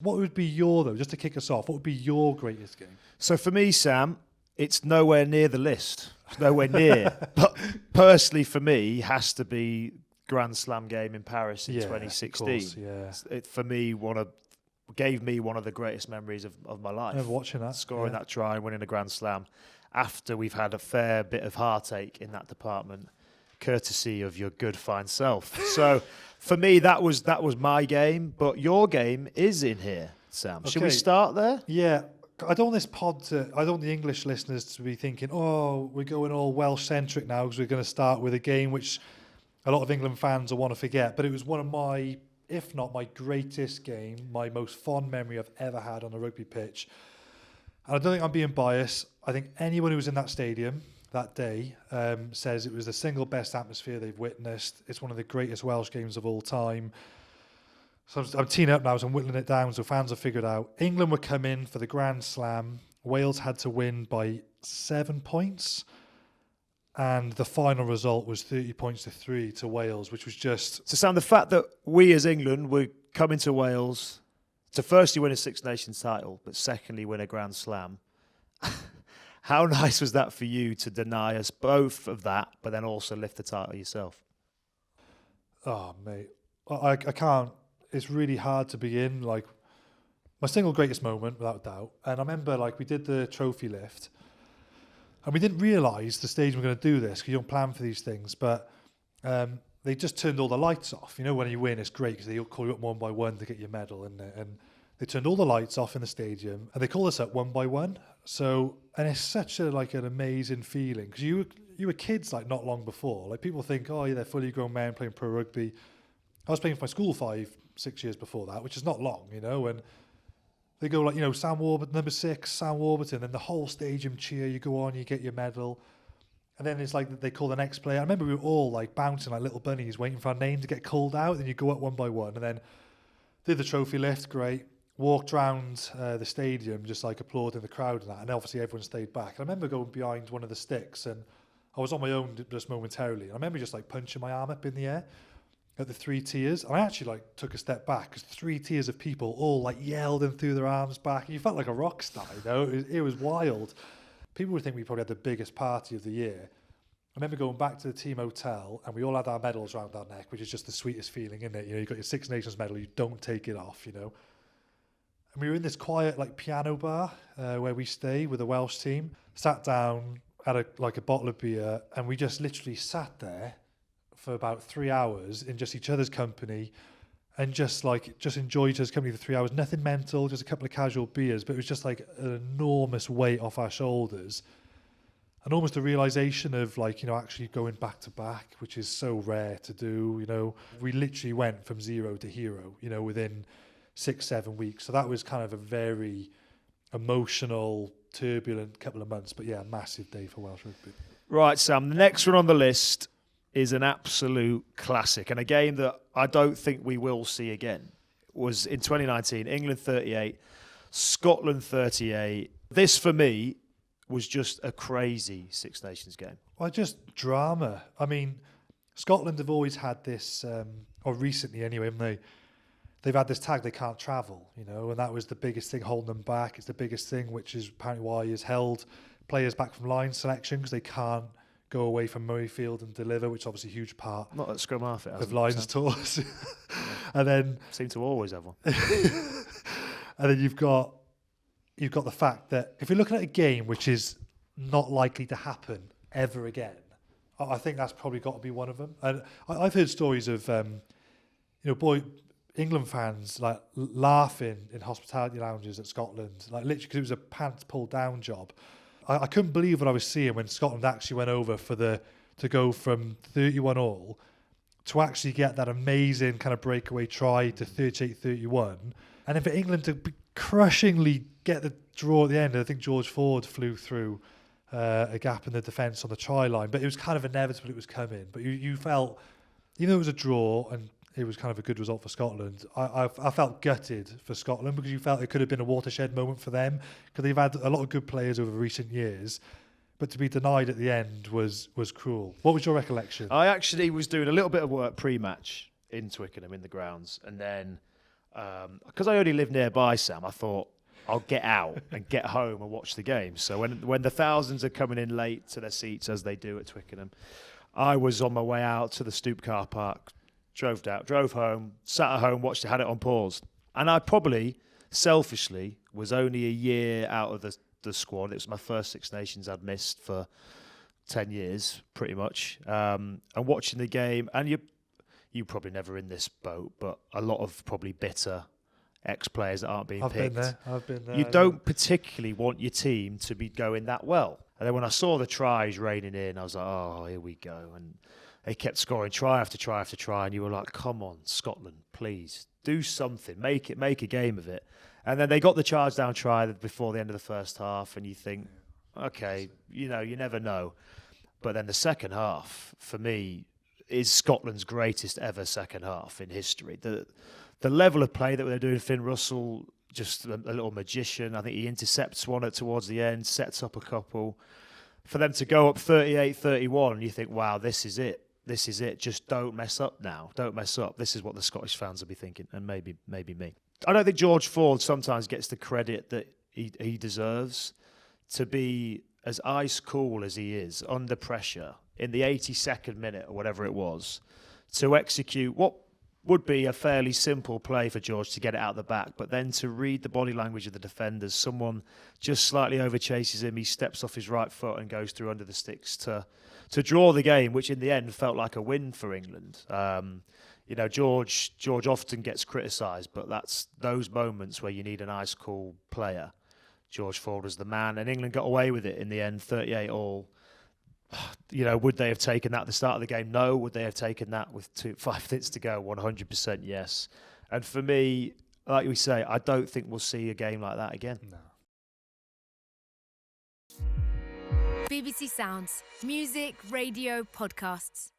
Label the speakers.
Speaker 1: What would be your, though, just to kick us off, what would be your greatest game?
Speaker 2: So for me, Sam, it's nowhere near the list. It's nowhere near. But personally, for me, has to be Grand Slam game in Paris in 2016.
Speaker 1: Of course,
Speaker 2: It, for me, gave me one of the greatest memories of my life.
Speaker 1: I remember watching that.
Speaker 2: Scoring that try and winning a Grand Slam after we've had a fair bit of heartache in that department, courtesy of your good fine self. So for me, that was my game, but your game is in here, Sam. Should we start there?
Speaker 1: Yeah. I don't want I don't want the English listeners to be thinking, oh, we're going all Welsh-centric now because we're going to start with a game which a lot of England fans will want to forget. But it was one of my, if not my greatest game, my most fond memory I've ever had on a rugby pitch. And I don't think I'm being biased. I think anyone who was in that stadium that day says it was the single best atmosphere they've witnessed. It's one of the greatest Welsh games of all time. So I'm teeing up now, so I'm whittling it down so fans have figured out. England were coming for the Grand Slam. Wales had to win by 7 points. And the final result was 30 points to 3 to Wales, which was just...
Speaker 2: So Sam, the fact that we as England were coming to Wales to firstly win a Six Nations title, but secondly win a Grand Slam, how nice was that for you to deny us both of that, but then also lift the title yourself?
Speaker 1: Oh, mate. I can't... It's really hard to begin. Like, my single greatest moment, without doubt. And I remember, like, we did the trophy lift, and we didn't realise the stage we were going to do this, because you don't plan for these things, but they just turned all the lights off. You know, when you win, it's great, because they call you up one by one to get your medal, and they turned all the lights off in the stadium, and they called us up one by one. So, and it's such a, like, an amazing feeling, because you were kids, like, not long before. Like, people think, oh, yeah, they're fully grown men playing pro rugby. I was playing for my school 5-6 years before that, which is not long, you know, and they go like, you know, Sam Warburton, number 6, Sam Warburton, and the whole stadium cheer, you go on, you get your medal, and then it's like they call the next player. I remember we were all like bouncing like little bunnies, waiting for our name to get called out, then you go up one by one, and then did the trophy lift, great, walked round the stadium, just like applauding the crowd and that, and obviously everyone stayed back. And I remember going behind one of the sticks, and I was on my own just momentarily, and I remember just like punching my arm up in the air at the 3 tiers. I actually like took a step back because 3 tiers of people all like yelled and threw their arms back. And you felt like a rock star, you know. It was wild. People would think we probably had the biggest party of the year. I remember going back to the team hotel and we all had our medals around our neck, which is just the sweetest feeling, isn't it? You know, you got your Six Nations medal, you don't take it off, you know. And we were in this quiet like piano bar where we stay with the Welsh team. Sat down, had a bottle of beer, and we just literally sat there for about 3 hours in just each other's company and just enjoyed each other's company for 3 hours. Nothing mental, just a couple of casual beers, but it was just like an enormous weight off our shoulders and almost a realization of like, you know, actually going back to back, which is so rare to do. You know, we literally went from 0 to hero, you know, within 6-7 weeks. So that was kind of a very emotional, turbulent couple of months, but yeah, massive day for Welsh rugby.
Speaker 2: Right, Sam, the next one on the list is an absolute classic and a game that I don't think we will see again. It was in 2019, England 38, Scotland 38. This, for me, was just a crazy Six Nations game.
Speaker 1: Well, just drama. I mean, Scotland have always had this, or recently anyway, haven't they? They've had this tag, they can't travel, you know, and that was the biggest thing holding them back. It's the biggest thing, which is apparently why he has held players back from line selection, because they can't go away from Murrayfield and deliver, which is obviously a huge part.
Speaker 2: Not at scrum-half it
Speaker 1: of lines tours. And then
Speaker 2: seem to always have one.
Speaker 1: And then you've got the fact that if you're looking at a game which is not likely to happen ever again, I think that's probably got to be one of them. And I've heard stories of England fans like laughing in hospitality lounges at Scotland, like literally because it was a pants pulled down job. I couldn't believe what I was seeing when Scotland actually went over to go from 31-all to actually get that amazing kind of breakaway try to 38-31. And then for England to crushingly get the draw at the end, I think George Ford flew through a gap in the defence on the try line, but it was kind of inevitable it was coming. But you felt, even though it was a draw and it was kind of a good result for Scotland, I felt gutted for Scotland because you felt it could have been a watershed moment for them because they've had a lot of good players over recent years, but to be denied at the end was cruel. What was your recollection?
Speaker 2: I actually was doing a little bit of work pre-match in Twickenham in the grounds, and then Because I only live nearby, Sam, I thought I'll get out and get home and watch the game. So when the thousands are coming in late to their seats, as they do at Twickenham, I was on my way out to the Stoop car park, drove home, sat at home, watched it, had it on pause. And I probably, selfishly, was only a year out of the squad. It was my first Six Nations I'd missed for 10 years, pretty much. And watching the game, and you probably never in this boat, but a lot of probably bitter ex-players that aren't being picked.
Speaker 1: I've been there.
Speaker 2: You don't particularly want your team to be going that well. And then when I saw the tries raining in, I was like, oh, here we go. And they kept scoring try after try after try, and you were like, come on, Scotland, please, do something. Make a game of it. And then they got the charge down try before the end of the first half, and you think, okay, you never know. But then the second half, for me, is Scotland's greatest ever second half in history. The level of play that they're doing, Finn Russell, just a little magician. I think he intercepts one towards the end, sets up a couple. For them to go up 38-31, you think, wow, this is it. This is it. Just don't mess up now. Don't mess up. This is what the Scottish fans will be thinking, and maybe me. I don't think George Ford sometimes gets the credit that he deserves to be as ice cool as he is under pressure in the 82nd minute or whatever it was, to execute what would be a fairly simple play for George to get it out the back, but then to read the body language of the defenders. Someone just slightly overchases him, he steps off his right foot and goes through under the sticks to draw the game, which in the end felt like a win for England. George often gets criticised, but that's those moments where you need an ice cool player. George Ford was the man, and England got away with it in the end, 38 all. Would they have taken that at the start of the game? No. Would they have taken that with 5 minutes to go? 100% yes. And for me, like we say, I don't think we'll see a game like that again.
Speaker 1: No.
Speaker 3: BBC Sounds. Music, radio, podcasts.